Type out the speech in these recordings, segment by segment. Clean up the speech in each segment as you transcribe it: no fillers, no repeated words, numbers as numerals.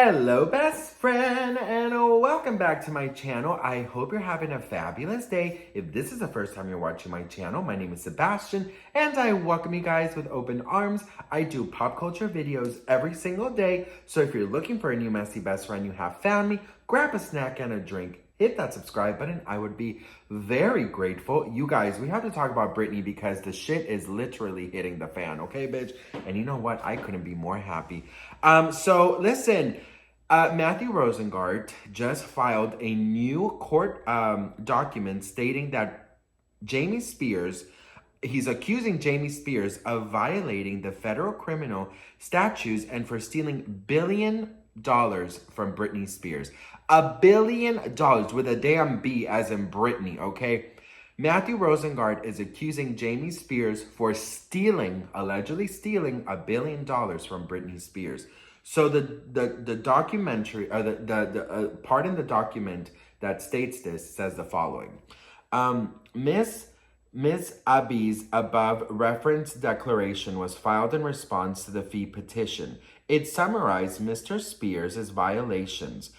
Hello best friend and welcome back to my channel. I hope you're having a fabulous day. If this is the first time you're watching my channel, my name is Sebastian and I welcome you guys with open arms. I do pop culture videos every single day, so if you're looking for a new messy best friend, you have found me. Grab a snack and a drink. Hit that subscribe button. I would be very grateful. You guys, we have to talk about Britney because the shit is literally hitting the fan, okay, bitch? And you know what? I couldn't be more happy. So listen, Matthew Rosengart just filed a new court document stating that Jamie Spears, he's accusing Jamie Spears of violating the federal criminal statutes and for stealing $1 billion from Britney Spears. $1 billion with a damn B as in Britney, okay? Matthew Rosengart is accusing Jamie Spears for allegedly stealing $1 billion from Britney Spears. So the documentary, or the part in the document that states this says the following. Ms. Abi's above referenced declaration was filed in response to the fee petition. It summarized Mr. Spears' violations.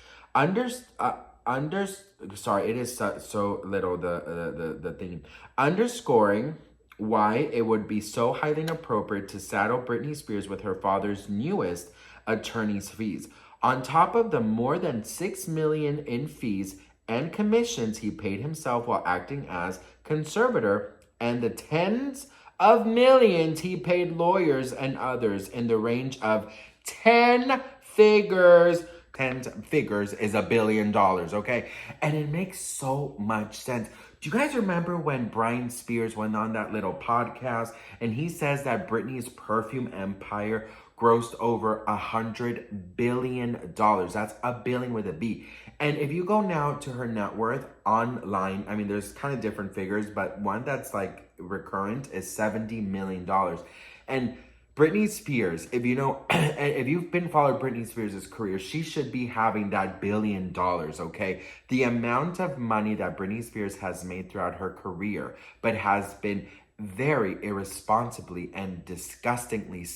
Sorry, it is so little, the thing. Underscoring why it would be so highly inappropriate to saddle Britney Spears with her father's newest attorney's fees. On top of the more than $6 million in fees and commissions he paid himself while acting as conservator, and the tens of millions he paid lawyers and others in the range of 10 figures. 10 figures is $1 billion, okay? And it makes so much sense. Do you guys remember when Brian Spears went on that little podcast and he says that Britney's perfume empire grossed over $100 billion? That's $1 billion with a B. And if you go now to her net worth online, I mean, there's kind of different figures, but one that's like recurrent is $70 million. And Britney Spears, if you know, if you've been following Britney Spears' career, she should be having that $1 billion, okay? The amount of money that Britney Spears has made throughout her career, but has been very irresponsibly and disgustingly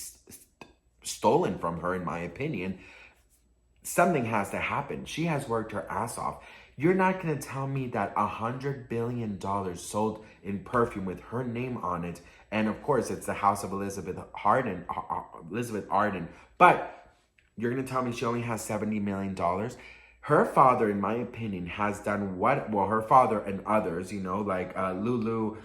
stolen from her, in my opinion, something has to happen. She has worked her ass off. You're not going to tell me that $100 billion sold in perfume with her name on it. And of course, it's the house of Elizabeth Arden. But you're going to tell me she only has $70 million? Her father, in my opinion, has done what? Well, her father and others, you know, like Lulu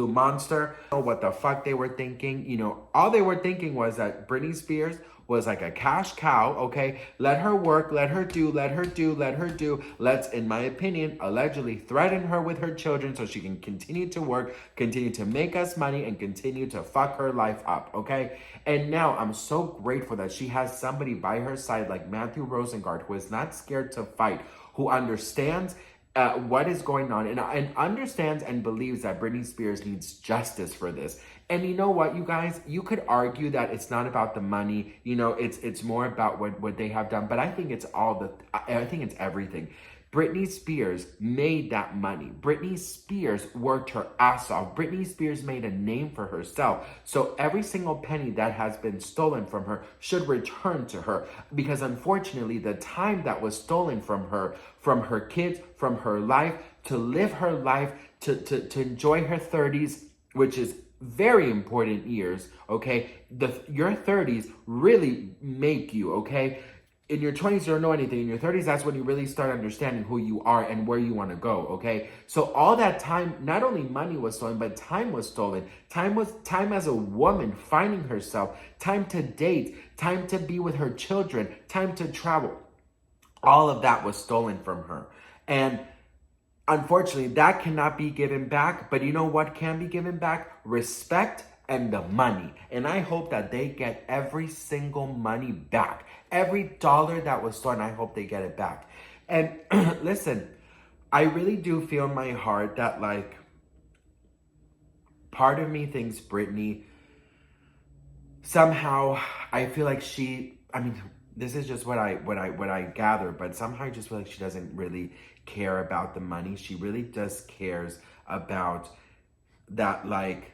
Monster, what the fuck they were thinking. You know, all they were thinking was that Britney Spears was like a cash cow, okay? Let her work, let her do. Let's, in my opinion, allegedly threaten her with her children so she can continue to work, continue to make us money, and continue to fuck her life up, okay? And now I'm so grateful that she has somebody by her side like Matthew Rosengart, who is not scared to fight, who understands what is going on and understands and believes that Britney Spears needs justice for this. And you know what, you guys, you could argue that it's not about the money, you know, it's more about what they have done, but I think it's I think it's everything. Britney Spears made that money. Britney Spears worked her ass off. Britney Spears made a name for herself. So every single penny that has been stolen from her should return to her. Because unfortunately, the time that was stolen from her kids, from her life, to live her life, to enjoy her 30s, which is very important years, okay? Your 30s really make you, okay? In your 20s, you don't know anything. In your 30s, that's when you really start understanding who you are and where you want to go, okay? So all that time, not only money was stolen, but time was stolen. Time as a woman finding herself, time to date, time to be with her children, time to travel. All of that was stolen from her. And unfortunately, that cannot be given back. But you know what can be given back? Respect and the money. And I hope that they get every single money back. Every dollar that was stolen, I hope they get it back. And listen, I really do feel in my heart that, like, part of me thinks Britney, somehow, I feel like this is just what I gather, but somehow I just feel like she doesn't really care about the money. She really just cares about that, like,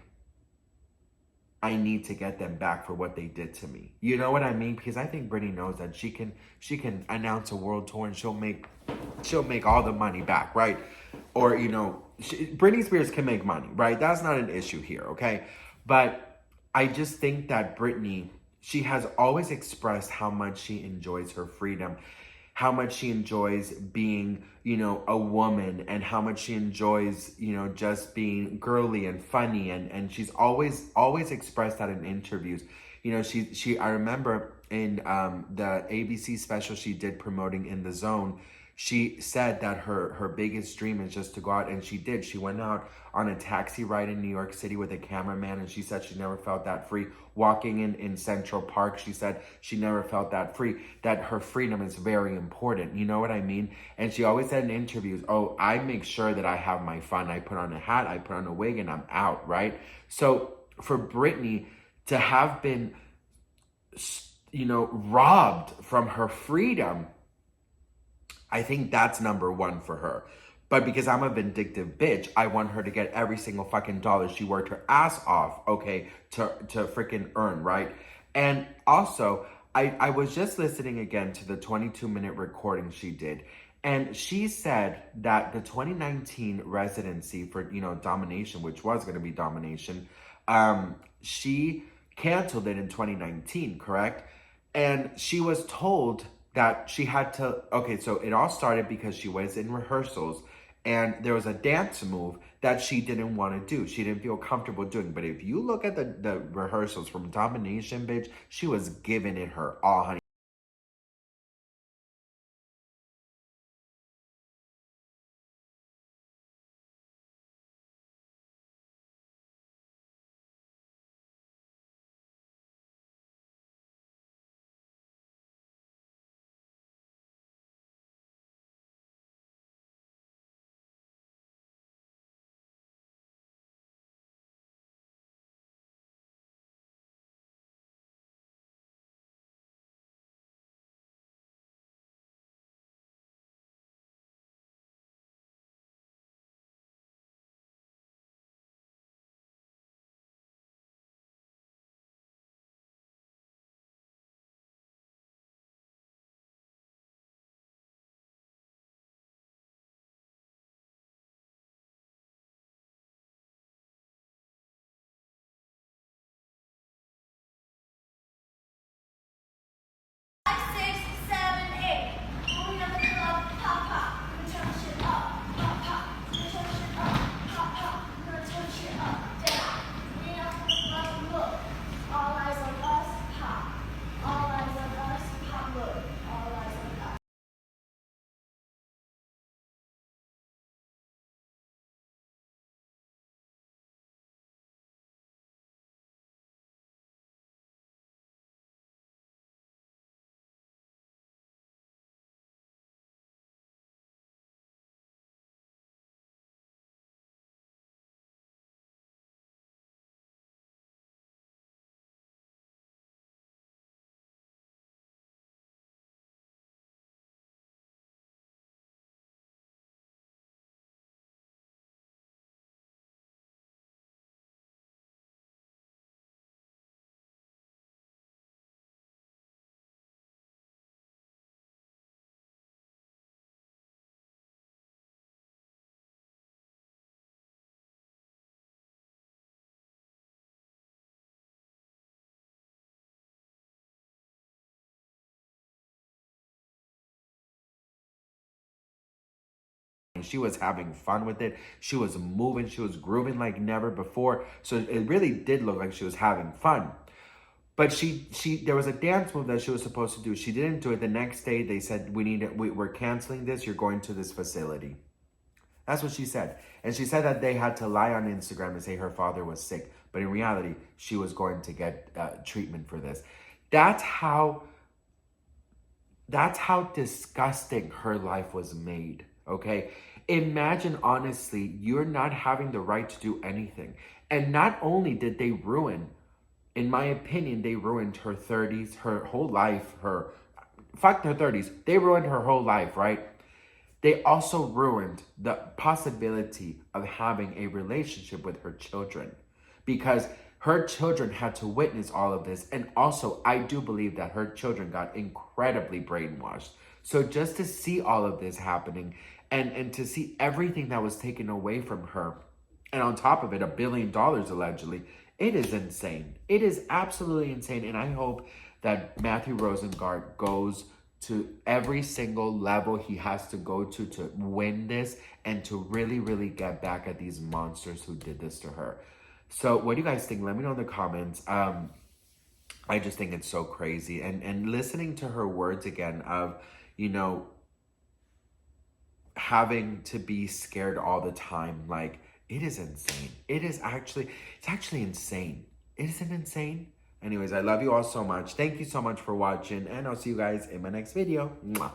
I need to get them back for what they did to me. You know what I mean? Because I think Britney knows that she can announce a world tour and she'll make all the money back, right? Or Britney Spears can make money, right? That's not an issue here, okay? But I just think that Britney, she has always expressed how much she enjoys her freedom, how much she enjoys being, a woman, and how much she enjoys, just being girly and funny. And she's always expressed that in interviews. I remember in the ABC special she did promoting In the Zone, she said that her biggest dream is just to go out, and she did. She went out on a taxi ride in New York City with a cameraman, and she said she never felt that free. Walking in Central Park, she said she never felt that free, that her freedom is very important. You know what I mean? And she always said in interviews, oh, I make sure that I have my fun. I put on a hat, I put on a wig, and I'm out, right? So for Britney to have been, robbed from her freedom, I think that's number one for her. But because I'm a vindictive bitch, I want her to get every single fucking dollar she worked her ass off, okay, to freaking earn, right? And also, I was just listening again to the 22-minute recording she did. And she said that the 2019 residency for, Domination, which was going to be Domination, she canceled it in 2019, correct? And she was told that she had to, okay, so it all started because she was in rehearsals and there was a dance move that she didn't want to do. She didn't feel comfortable doing. But if you look at the rehearsals from Domination, bitch, she was giving it her all, honey. She was having fun with it. She was moving. She was grooving like never before. So it really did look like she was having fun. But there was a dance move that she was supposed to do. She didn't do it. The next day, they said, we're canceling this. You're going to this facility. That's what she said. And she said that they had to lie on Instagram and say her father was sick. But in reality, she was going to get treatment for this. That's how disgusting her life was made, okay? Imagine, honestly, you're not having the right to do anything. And not only did they ruin, in my opinion, they ruined her 30s, her whole life, fuck her 30s. They ruined her whole life, right? They also ruined the possibility of having a relationship with her children because Her children had to witness all of this. And also, I do believe that her children got incredibly brainwashed. So just to see all of this happening and to see everything that was taken away from her, and on top of it, $1 billion allegedly, it is insane. It is absolutely insane. And I hope that Matthew Rosengart goes to every single level he has to go to win this and to really, really get back at these monsters who did this to her. So what do you guys think? Let me know in the comments. I just think it's so crazy. And listening to her words again of, you know, having to be scared all the time, like, it is insane. It's actually insane. Isn't it insane? Anyways, I love you all so much. Thank you so much for watching, and I'll see you guys in my next video. Mwah.